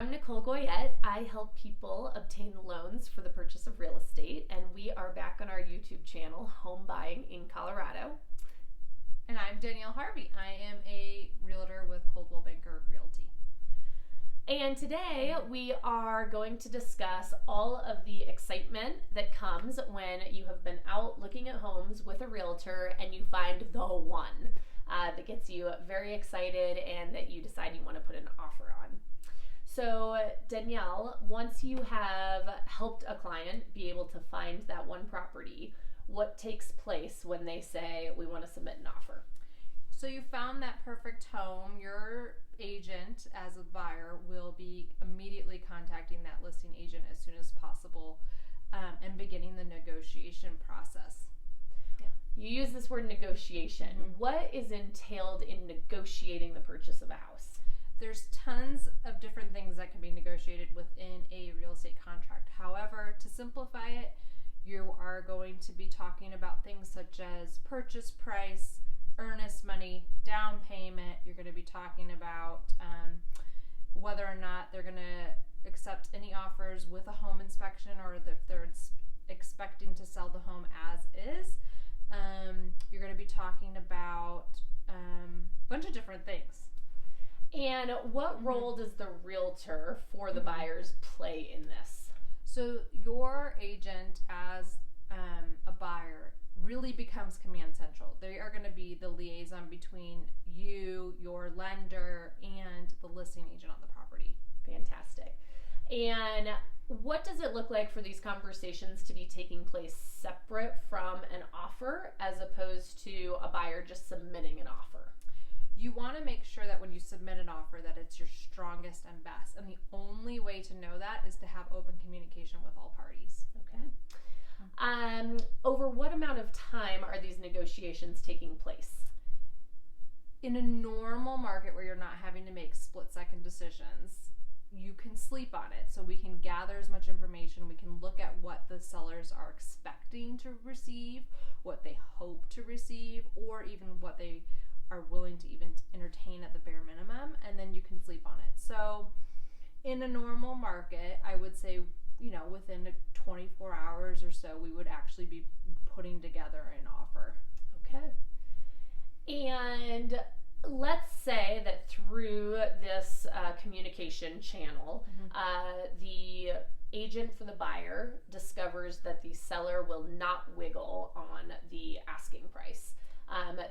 I'm Nicole Goyette. I help people obtain loans for the purchase of real estate, and we are back on our YouTube channel, Home Buying in Colorado. And I'm Danielle Harvey. I am a realtor with Coldwell Banker Realty. And today we are going to discuss all of the excitement that comes when you have been out looking at homes with a realtor and you find the one that gets you very excited and that you decide you want to put an offer on. So Danielle, once you have helped a client be able to find that one property, what takes place when they say we want to submit an offer? So you found that perfect home. Your agent, as a buyer, will be immediately contacting that listing agent as soon as possible and beginning the negotiation process. Yeah. You use this word negotiation. Mm-hmm. What is entailed in negotiating the purchase of a house? There's tons of different things that can be negotiated within a real estate contract. However, to simplify it, you are going to be talking about things such as purchase price, earnest money, down payment. You're going to be talking about whether or not they're going to accept any offers with a home inspection or if they're expecting to sell the home as is. You're going to be talking about a bunch of different things. And what role does the realtor for the buyers play in this? So your agent as a buyer really becomes command central. They are going to be the liaison between you, your lender, and the listing agent on the property. Fantastic. And what does it look like for these conversations to be taking place separate from an offer as opposed to a buyer just submitting an offer? You want to make sure that when you submit an offer that it's your strongest and best. And the only way to know that is to have open communication with all parties. Okay. Over what amount of time are these negotiations taking place? In a normal market where you're not having to make split-second decisions, you can sleep on it. So we can gather as much information. We can look at what the sellers are expecting to receive, what they hope to receive, or even what they are willing to even entertain at the bare minimum, and then you can sleep on it. So in a normal market, I would say, within 24 hours or so, we would actually be putting together an offer. Okay. And let's say that through this communication channel, the agent for the buyer discovers that the seller will not wiggle on the asking price.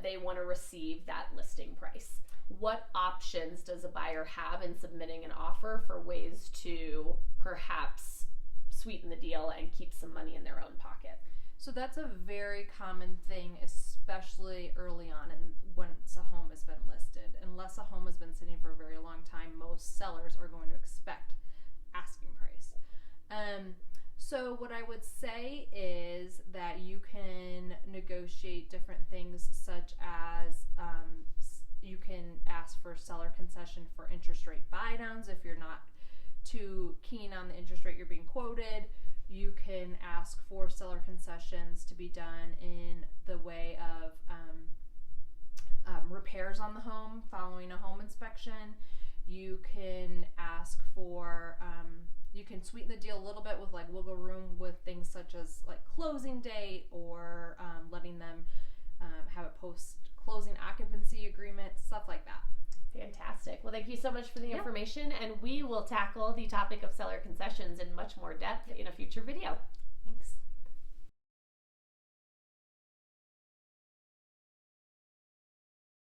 They want to receive that listing price. What options does a buyer have in submitting an offer for ways to perhaps sweeten the deal and keep some money in their own pocket? So that's a very common thing, especially early on and once a home has been listed. Unless a home has been sitting for a very long time, most sellers are going to expect asking price. So what I would say is that you can negotiate different things such as you can ask for seller concession for interest rate buy downs if you're not too keen on the interest rate you're being quoted. You can ask for seller concessions to be done in the way of repairs on the home following a home inspection. You can ask for you can sweeten the deal a little bit with like wiggle room with things such as like closing date or letting them have a post-closing occupancy agreement, stuff like that. Fantastic. Well, thank you so much for the information, and we will tackle the topic of seller concessions in much more depth in a future video. Thanks.